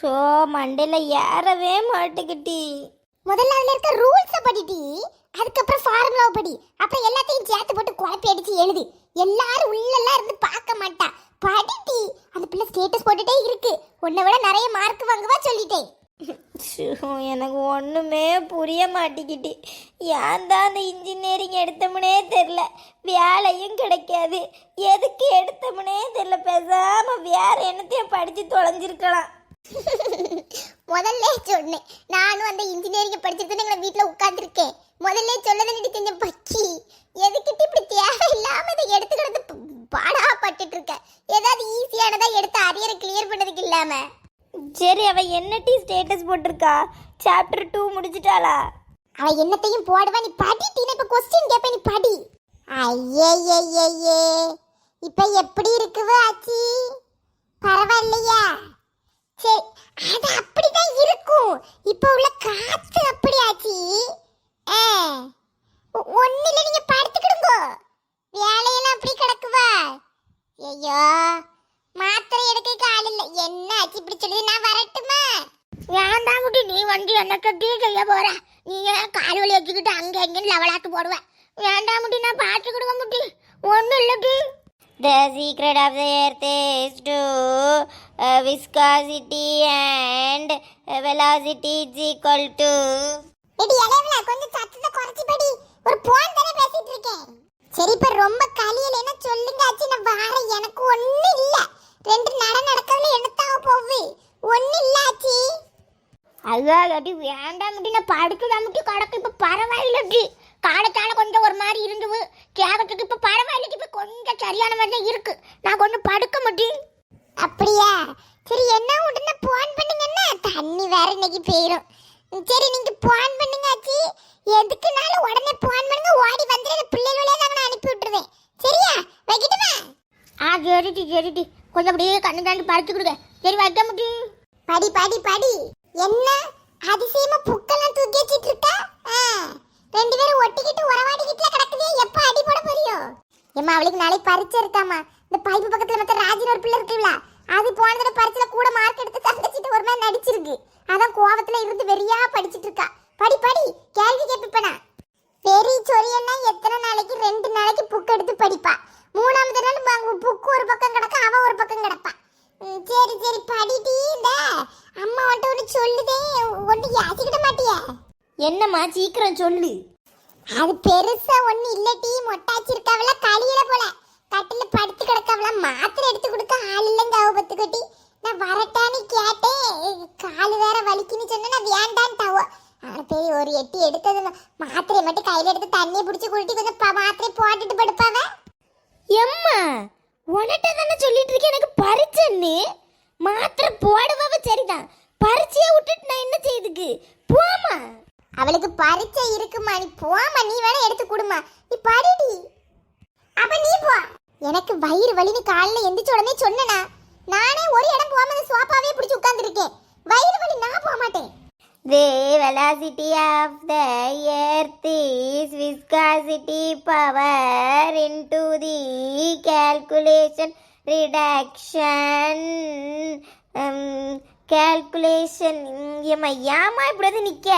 So மண்டையில் ஏறவே மாட்டுக்கிட்டி. முதல்ல அதுல இருக்க ரூல்ஸ படிட்டி, அதுக்கப்புறம் ஃபார்முலாவை படி, அப்புறம் எல்லாத்தையும் சேர்த்து போட்டு குழப்பி அடிச்சு எழுது. எல்லாரும் உள்ளெல்லாம் இருந்து பார்க்க மாட்டா. படிட்டி, அந்த பிள்ளை ஸ்டேட்டஸ் போட்டுட்டே இருக்கு. உன்னை விட நிறைய மார்க் வாங்குவா சொல்லிட்டேன். எனக்கு ஒன்றுமே புரிய மாட்டேங்கிட்டு. ஏன் தான் அந்த இன்ஜினியரிங் எடுத்தோம்னே தெரில, வேலையும் கிடைக்காது. எதுக்கு எடுத்தோம்னே தெரில. பேசாமல் வேற என்னத்தையும் படித்து தொலைஞ்சிருக்கலாம். முதல்ல சொன்னேன், நானும் அந்த இன்ஜினியரிங் படிச்சிருக்கேன். எங்களை வீட்டில் உட்காந்துருக்கேன். முதல்ல சொல்லதான் செஞ்ச பக்கி. எதுக்கிட்டு இப்படி தேவையில்லாம இதை எடுத்துக்கிறது பாடா பட்டுட்டு இருக்க. ஏதாவது ஈஸியானதா எடுத்து அரியரை கிளியர் பண்ணதுக்கு இல்லாம. சரி, அவ என்னட்டி ஸ்டேட்டஸ் போட்டிருக்கா? சாப்டர் 2 முடிச்சிட்டாளா? அவ என்னத்தையும் போடுவா. நீ படிட்டினா இப்ப கொஸ்டின் கேப்ப, நீ படி. ஐயே, இப்ப எப்படி இருக்குவ ஆச்சி? பரவாயில்லையா? சரி, அது அப்படிதான் இருக்கும். இப்ப உள்ள காத்து அப்படி ஆச்சி. ஒன்னில நீங்க படுத்துக்கிடுங்க. வேலையெல்லாம் அப்படி கிடக்குவா. ஐயோ, மாத்திரை எடுக்க ஆள் இல்ல. என்ன ஆச்சு இப்படி சொல்லுது? நான் வரட்டுமா? வேண்டாம் குட்டி, நீ வந்து எனக்கு டீ செய்ய போற. நீ ஏன் கால் வலி வச்சுக்கிட்டு அங்க எங்கன்னு லவலாத்து போடுவ? வேண்டாம் முட்டி, நான் பார்த்துக்கிடுங்க முட்டி. ஒன்றும் இல்லை D. The secret of the earth is to viscosity and velocity is equal to. எடி அளவுல கொஞ்சம் சத்தத்தை குறைச்சி படி. ஒரு போன் தானே பேசிட்டு இருக்கேன். சரி, இப்ப ரொம்ப கலியலைன்னா சொல்லுங்க ஆச்சி, நான் வாரேன். எனக்கு ஒன்றும் இல்லை. 2 நடக்கவில்லை, என்னத்தாக போகுது? ஒன்றும் இல்லை ஆச்சி. அதான் அடி வேண்டாம் முட்டி, நான் படுக்கலாம் முட்டி. கடக்கு இப்ப பரவாயில்லை டி. காலத்தால கொஞ்சம் ஒரு மாதிரி இருந்தது கேட்கறதுக்கு. இப்ப பரவாயில்ல, இப்ப கொஞ்சம் சரியான மாதிரி தான் இருக்கு. நான் கொஞ்சம் படுக்க முடியும். அப்படியா? சரி, என்ன உடனே போன் பண்ணுங்கன்னா தண்ணி வேற இன்னைக்கு போயிடும். சரி, நீங்க போன் பண்ணுங்க ஆச்சி. எதுக்குனாலும் உடனே போன் பண்ணுங்க. ஓடி வந்துடுற பிள்ளைகளே நான் அனுப்பி விட்டுருவேன். சரியா? வைக்கிட்டுமா? சரிடி. கொஞ்சம் அப்படியே கண்ணு தாண்டி படுத்து கொடுங்க. சரி, வைக்க முடியும். படி படி படி. என்ன அதிசயமா புக்கெல்லாம் தூக்கி வச்சிட்டு இருக்கா? 2 பேரும் ஒட்டிக்கிட்டு உறவாடிக்கிட்டுல கிடக்குதே. எப்ப அடி போட போறியோ? ஏமா, அவளுக்கு நாளைக்கு பரீட்சை இருக்காமா. இந்த பைப்பு பக்கத்துல மத்த ராஜின் ஒரு பிள்ளை இருக்குல்ல, அது போன தடவை பரீட்சையில கூட மார்க் எடுத்து தங்கச்சிட்டு ஒரு மாதிரி நடிச்சிருக்கு. அதான் கோவத்துல இருந்து வெறியா படிச்சிட்டு இருக்கா. படி படி, கேள்வி கேட்பிப்பனா. பெரிய சொரியன்னா எத்தனை நாளைக்கு? 2 நாளைக்கு புக் எடுத்து படிப்பா. 3ஆவது நாள் புக்கு ஒரு பக்கம் கிடக்க, அவ ஒரு பக்கம் கிடப்பா. சரி படிட்டி. இந்த அம்மா வந்துட்டு ஒன்று சொல்லுதே, ஒன்று யாசிக்கிட மாட்டியா? என்னம்மா, சீக்கிரம் சொல்லு. அது பெருசா ஒண்ணு இல்லட்டி. மொட்டாச்சி இருக்காவல, களியில போல கட்டில படுத்து கிடக்காவல. மாத்திரை எடுத்து கொடுக்க ஆள் இல்லைங்க அவ பத்து கட்டி. நான் வரட்டான்னு கேட்டேன். காலு வேற வலிக்குன்னு சொன்னா நான் வேண்டான்ட்டாவோ. அவனை போய் ஒரு எட்டி எடுத்தது மாத்திரையை மட்டும் கையில எடுத்து தண்ணியை பிடிச்சி குளிட்டி கொஞ்சம் மாத்திரை போட்டுட்டு படுப்பாவ. எம்மா, உனட்ட தானே சொல்லிட்டு இருக்கேன் எனக்கு பரிச்சைன்னு. மாத்திரை போடுவாவ சரிதான், பரிச்சையை விட்டுட்டு நான் என்ன செய்யுதுக்கு? போமா. அவளுக்கு பரீட்சை இருக்குமா, நீ போமா. நீ வேணா எடுத்து கொடுமா. நீ படிடி. அப்ப நீ போ. எனக்கு வயிறு வலின்னு காலைல எந்திரிச்ச உடனே சொன்னனா, நானே ஒரு இடம் போகாம சோபாவே பிடிச்சு உட்கார்ந்துருக்கேன். வயிறு வலி, நான் போக மாட்டேன். The velocity of the earth is viscosity power into the calculation reduction calculation. ஏமா இப்படி வந்து நிக்க?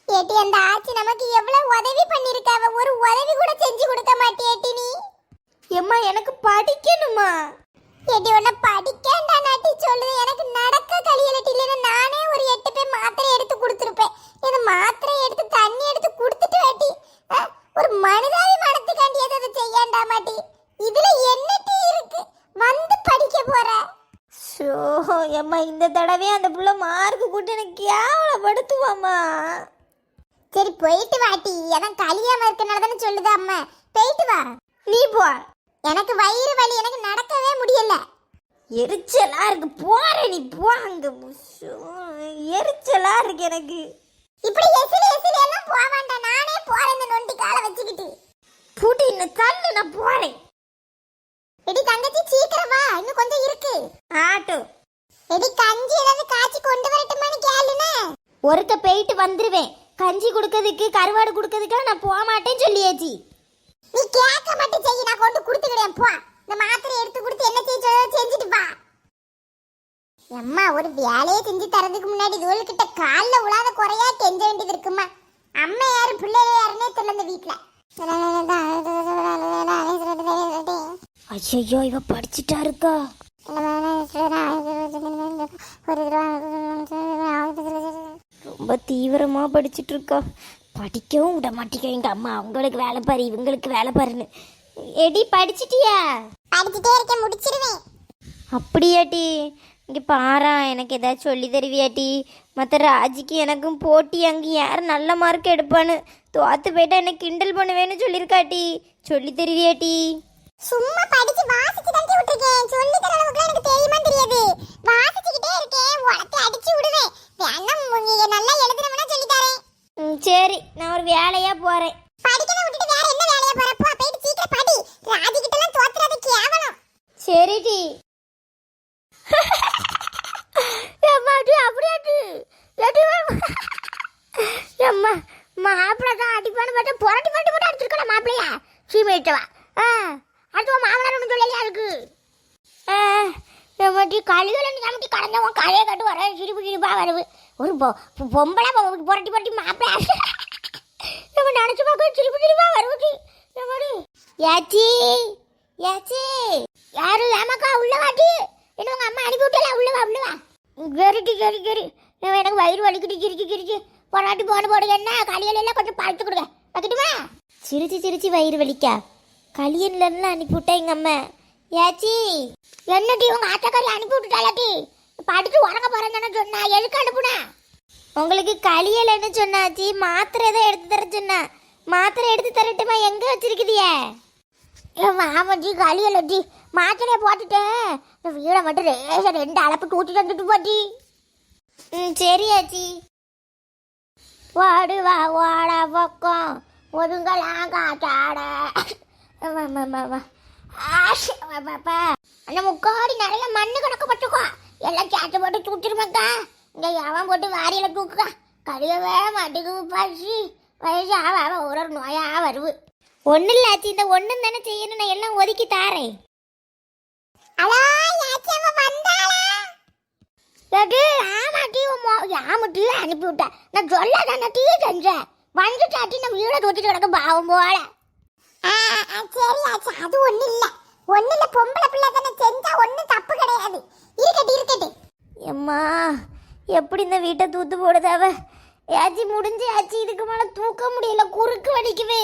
ஏட்டி, அந்த ஆச்சி நமக்கு எவ்வளவு உதவி பண்ணிருக்காவ. ஒரு உதவி கூட செஞ்சு கொடுக்க மாட்டேட்டி நீ. ஏம்மா, எனக்கு படிக்கணுமா? ஏட்டி, உன்னை படிக்கேண்டா நாட்டி சொல்லுது. எனக்கு நடக்க கலியலட்டி. இல்லைன்னா நானே ஒரு 8 பேர் மாத்திரை எடுத்து கொடுத்துருப்பேன். இந்த மாத்திரை எடுத்து தண்ணி எடுத்து கொடுத்துட்டு வேட்டி ஒரு மனிதாவி மனத்துக்காண்டி எதை செய்யாண்டா மாட்டி. இதுல என்ன டீ இருக்கு? வந்து படிக்க போற. ஷோ ஏம்மா, இந்த தடவை அந்த புள்ள மார்க்கு கூட்டி எனக்கு கேவலப்படுத்துவாம்மா. சரி, போயிட்டு வாட்டி. எனக்கு கலியாம இருக்கனால தானே சொல்லுது அம்மா. போயிட்டு வா. நீ போ. எனக்கு வயிறு வலி, எனக்கு நடக்கவே முடியல. எரிச்சலா இருக்கு, போற நீ போ. அங்க எரிச்சலா இருக்கு எனக்கு. இப்படி எசிலி எல்லாம் போக வேண்டாம். நானே போறேன் இந்த நொண்டி காலை வச்சுக்கிட்டு. பூட்டி என்ன தள்ளு, நான் போறேன். எடி தங்கச்சி, சீக்கிரம் வா, இன்னும் கொஞ்சம் இருக்கு. ஆட்டோ. எடி, கஞ்சி ஏதாவது காய்ச்சி கொண்டு வரட்டுமான்னு கேளுனே. ஒருக்க போயிட்டு வந்துருவேன். கஞ்சி குடுக்கிறதுக்கு கருவாடு குடுக்கிறதுக்கு நான் போக மாட்டேன்னு சொல்லியாச்சு. நீ கேட்க மட்டும் செய்ய, நான் கொண்டு கொடுத்துக்கிறேன். போ. இந்த மாத்திரை எடுத்து கொடுத்து என்ன செய்ய செஞ்சுட்டு வா. அம்மா ஒரு வேலையை செஞ்சு தரதுக்கு முன்னாடி இதுவள்கிட்ட காலில் உழாத குறையா கெஞ்ச வேண்டியது இருக்குமா? அம்மா யாரு பிள்ளைங்க யாருன்னே தெரியல இந்த வீட்டுல. ஐயோ இவ படிச்சுட்டா இருக்கா. ரொம்ப தீவிரமா படிச்சுட்டு இருக்கா. படிக்கவும் விட மாட்டேங்க எங்க அம்மா. அவங்களுக்கு வேலை பாரு இவங்களுக்கு வேலை பாருன்னு. எடி படிச்சிட்டியா? படிச்சுட்டே இருக்க முடிச்சிருவேன். அப்படியாட்டி? இங்கே பாரா எனக்கு ஏதாச்சும் சொல்லி தருவியாட்டி? மற்ற ராஜிக்கு எனக்கும் போட்டி. அங்கே யார் நல்ல மார்க் எடுப்பான்னு தோத்து போயிட்டா என்ன கிண்டல் பண்ணுவேன்னு சொல்லியிருக்காட்டி. சொல்லி தருவியாட்டி? சும்மா படிச்சு வாசிச்சு தான் விட்டுருக்கேன். சொல்லி தர அளவுக்கு எனக்கு தெரியுமா தெரியாது. வாசிச்சுக்கிட்டே இருக்கேன். உனக்கு அடிச்சு விடுவேன். வேணா நல்லா எழுதுறவனா சொல்லி தரேன். சரி நான் ஒரு வேலையா போறேன். படிக்கிறத விட்டுட்டு வேற என்ன வேலையா போற? போ போயிட்டு சீக்கிரம் படி. ராஜி கிட்ட எல்லாம் தோத்துறது கேவலம். சரிடி. அம்மாடி அப்படியாட்டி? அம்மா மாப்பிள்ளை தான் அடிப்பான்னு பார்த்தா புரட்டி புரட்டி போட்டு அடிச்சிருக்கா மாப்பிள்ளையா? சீமையிட்டவா அடுத்த மாமனார் ஒன்று சொல்லலையா இருக்கு. நம்மட்டி கழிவுல நம்மட்டி கடந்தவன் கழையை கட்டு வர சிரிப்பு சிரிப்பா வருது. ஒரு பொம்பளை புரட்டி புரட்டி மாப்பிள்ளை நம்ம நினைச்சு பார்க்க சிரிப்பு சிரிப்பா வருது. ஏச்சி ஏச்சி யாரு ஏமாக்கா உள்ள வாட்டி? என்ன உங்க அம்மா அனுப்பி விட்டல? உள்ளவா உள்ளவா. கெரிட்டி கெரி கெரி எனக்கு வயிறு வலிக்கிட்டு கிரிச்சு கிரிச்சு பொறாட்டி போடுங்க. என்ன களியல் எல்லாம் கொஞ்சம் பழுத்து கொடுங்க வைக்கட்டுமா? சிரிச்சு சிரிச்சு வயிறு வலிக்கா. களியன்லாம் அனுப்பி விட்டா எங்க அம்மா. ஏச்சி என்னட்டி உங்க ஆட்டக்காரி அனுப்பி விட்டுட்டாலாட்டி? படிச்சு உறங்க போறேன்னு சொன்னா எதுக்கு அனுப்புனா? உங்களுக்கு களியல்னு சொன்னாச்சி. மாத்திரை தான் எடுத்து தர சொன்னா. மாத்திரை எடுத்து தரட்டுமா? எங்க வச்சிருக்குதியே? ஆமாச்சி களியல்டி மாத்திரையை போட்டுட்டேன். வீடை மட்டும் ரேச 2 அளப்பு தூத்திட்டு வந்துட்டு போட்டி. சரியாச்சி. வாடுவா வாடா பக்கம் ஒதுங்கலாம் காட்டாட. அந்த முக்காடி நிறைய மண்ணு கிடக்கப்பட்டுக்கோ. எல்லாம் சேட்டு போட்டு தூச்சிருமாக்கா. இங்க எவன் போட்டு வாரியில தூக்குக்கா. கழியவே மாட்டுக்கு பசி வயசு ஆவ ஒரு நோயா வருவு. ஒன்றும் இல்லை ஆச்சு. இந்த ஒன்றும் தானே செய்யணும். நான் எல்லாம் ஒதுக்கி தாரேன். ஹலோ யாச்சி அவ வந்தாளா? ஆமாட்டி ஆமாட்டி அனுப்பி விட்டேன். நான் சொல்ல தானே டீ செஞ்சேன். வந்துட்டாட்டி நான் வீடை தூத்திட்டு கிடக்க பாவம் போல. சரி ஆச்சு. அது ஒன்றும் இல்லை. ஒன்றும் இல்லை. பொம்பளை பிள்ளை தானே செஞ்சா ஒன்றும் தப்பு கிடையாது. இருக்கட்டு இருக்கட்டு. எம்மா எப்படி இந்த வீட்டை தூத்து போடுதாவ? ஏச்சி முடிஞ்சு ஆச்சு. இதுக்கு மேலே தூக்க முடியல. குறுக்கு வடிக்குவே.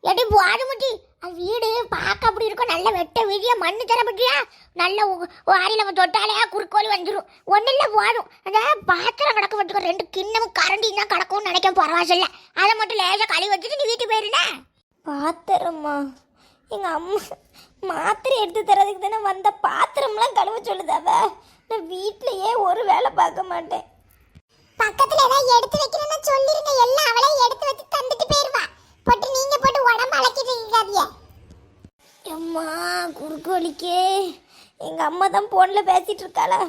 எடி போட முட்டி. அது வீடு பார்க்க அப்படி இருக்கும். நல்ல வெட்ட வீடியா மண்ணு தர பற்றியா? நல்ல வாரியில் நம்ம தொட்டாலே குறுக்கோலி வந்துடும். ஒன்றும் இல்லை போடும். அந்த பாத்திரம் கிடக்க வச்சுக்கோ. 2 கிண்ணமும் கரண்டி தான் கிடக்கும்னு நினைக்க பரவாயில்ல. அதை மட்டும் லேசாக கழுவி வச்சுட்டு நீ வீட்டுக்கு போயிருந்தா. பாத்திரம்மா எங்கள் அம்மா மாத்திரை எடுத்து தரதுக்கு தானே வந்த. பாத்திரம்லாம் கழுவ சொல்லுதாவ. நான் வீட்டிலையே ஒரு வேலை பார்க்க மாட்டேன். பக்கத்துல ஏதாவது எடுத்து வைக்கணும்னு சொல்லிருங்க. எல்லாம் அவளே எடுத்து வச்சு தந்துட்டு போயிருவா. போட்டு நீங்க போட்டு உடம்பு அழைக்கிட்டு இருக்காதியே. அம்மா குறுக்கு வலிக்கே. எங்கள் அம்மா தான் ஃபோனில் பேசிகிட்டு இருக்காளா?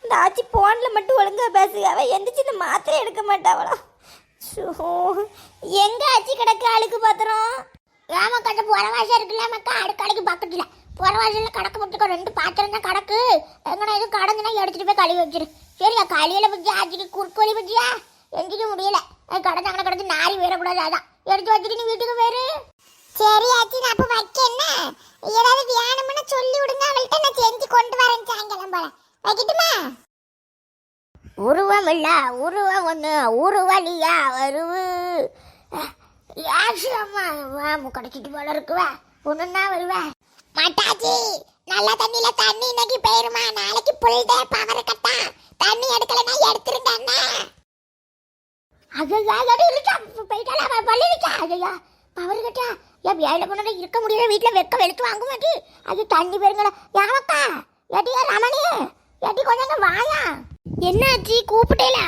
இந்த ஆச்சி ஃபோனில் மட்டும் ஒழுங்காக பேசுகாவ. எந்திரிச்சு இந்த மாத்திரை எடுக்க மாட்டாவளா? ஸோ எங்கே ஆச்சி கிடக்கு அழுக்கு பாத்திரம்? ஏமா கட்ட புறவாசம் இருக்குல்ல மக்கா? அடுக்கடைக்கு பக்கத்தில் புறவாசலில் கடக்க மட்டுக்கோ. 2 பாத்திரம் தான் கிடக்கு. எங்கன்னா எதுவும் கடந்துனா எடுத்துகிட்டு போய் கழுவி வச்சிரு. சரியா? களியில் பற்றி ஆச்சிக்கு குறுக்கு வலி பற்றியா? எந்திரிக்க முடியல. கடந்து அங்கே கடந்து நாரி வேறக்கூடாது. அதான் எடுத்து வச்சுட்டு நீ வீட்டுக்கு வேறு. சரி ஆச்சி. நான் அப்ப வைக்க என்ன ஏதாவது வேணும்னு சொல்லி விடுங்க. அவள்கிட்ட நான் செஞ்சு கொண்டு வரேன் சாயங்காலம் போல. வைக்கட்டுமா? உருவம் இல்ல உருவம் ஒன்று உருவலியா வருவு. அம்மா கிடைச்சிட்டு போல இருக்குவா. ஒன்றுன்னா வருவா. மாட்டாச்சி நல்ல தண்ணியில தண்ணி இன்னைக்கு போயிருமா? நாளைக்கு புல்தே பவர் கட்டா. தண்ணி எடுக்கலன்னா எடுத்துருங்க அண்ணா. போயிட்டாலா பள்ளிச்சா? ஐயா பவர் கட்டா. ஏன் வேலை பண்ண இருக்க முடியல. வீட்டில் வெக்க வெளுத்து வாங்க மாட்டி. அது தண்ணி போயிருங்களா? யாவக்கா ஏட்டியா ரமணி ஏட்டி கொஞ்சம் வாயா. என்னாச்சு கூப்பிட்டேல?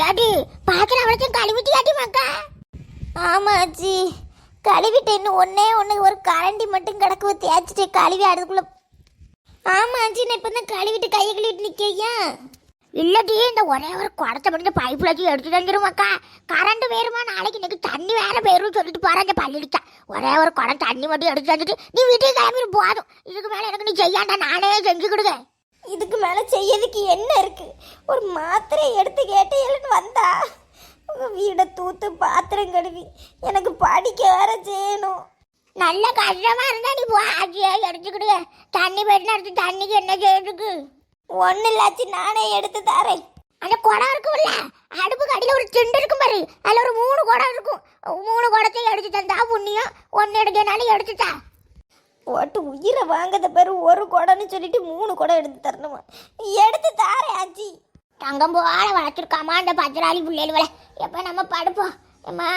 ஏட்டி பாத்திரம் அவளைச்சும் கழுவிட்டு ஏட்டி மக்கா? ஆமாச்சி கழுவிட்டு. இன்னும் ஒன்று ஒரு கரண்டி மட்டும் கிடக்கு. தேய்ச்சிட்டு கழுவி அதுக்குள்ள. ஆமாச்சி நான் இப்போ தான் கழுவிட்டு கையை கழுவிட்டு நிற்கையா. இல்லடி இந்த ஒரே ஒரு குடத்தை மட்டும் பைப்பில் வச்சு எடுத்து தந்துருமாக்கா. கரண்ட் வேறுமா? நாளைக்கு இன்னைக்கு தண்ணி வேற போயிரும் சொல்லிட்டு போகிறேன். அந்த பள்ளிடிச்சா ஒரே ஒரு குடம் தண்ணி மட்டும் எடுத்து தந்துட்டு நீ வீட்டுக்கு கிளம்பி போதும். இதுக்கு மேலே எனக்கு நீ செய்யாண்டா. நானே செஞ்சு கொடுங்க. இதுக்கு மேலே செய்யறதுக்கு என்ன இருக்கு? ஒரு மாத்திரை எடுத்து கேட்டேன்னு வந்தா வீடை தூத்து பாத்திரம் கழுவி எனக்கு படிக்க வேற செய்யணும். நல்ல கஷ்டமா இருந்தா நீ ஆச்சியா எடுத்துக்கிடு. தண்ணி போயிட்டு எடுத்து தண்ணிக்கு என்ன செய்யறதுக்கு? ஒன்றும் இல்லாச்சு நானே எடுத்து தரேன். அந்த குடம் இருக்கும்ல, அடுப்புக்கு அடியில் ஒரு திண்டு இருக்கும் பாரு, அதில் ஒரு 3 குடம் இருக்கும். 3 குடத்தையும் எடுத்து தந்தா புண்ணியம். 1 எடுக்கனாலும் எடுத்துட்டா. போட்டு உயிரை வாங்கத பாரு, 1 குடம்னு சொல்லிட்டு 3 குடம் எடுத்து தரணுமா? எடுத்து தாரேன் ஆச்சி. தங்கம் போல வளர்த்துருக்காமா அந்த பத்திராளி பிள்ளைகள். எப்போ நம்ம படுப்போம் அம்மா.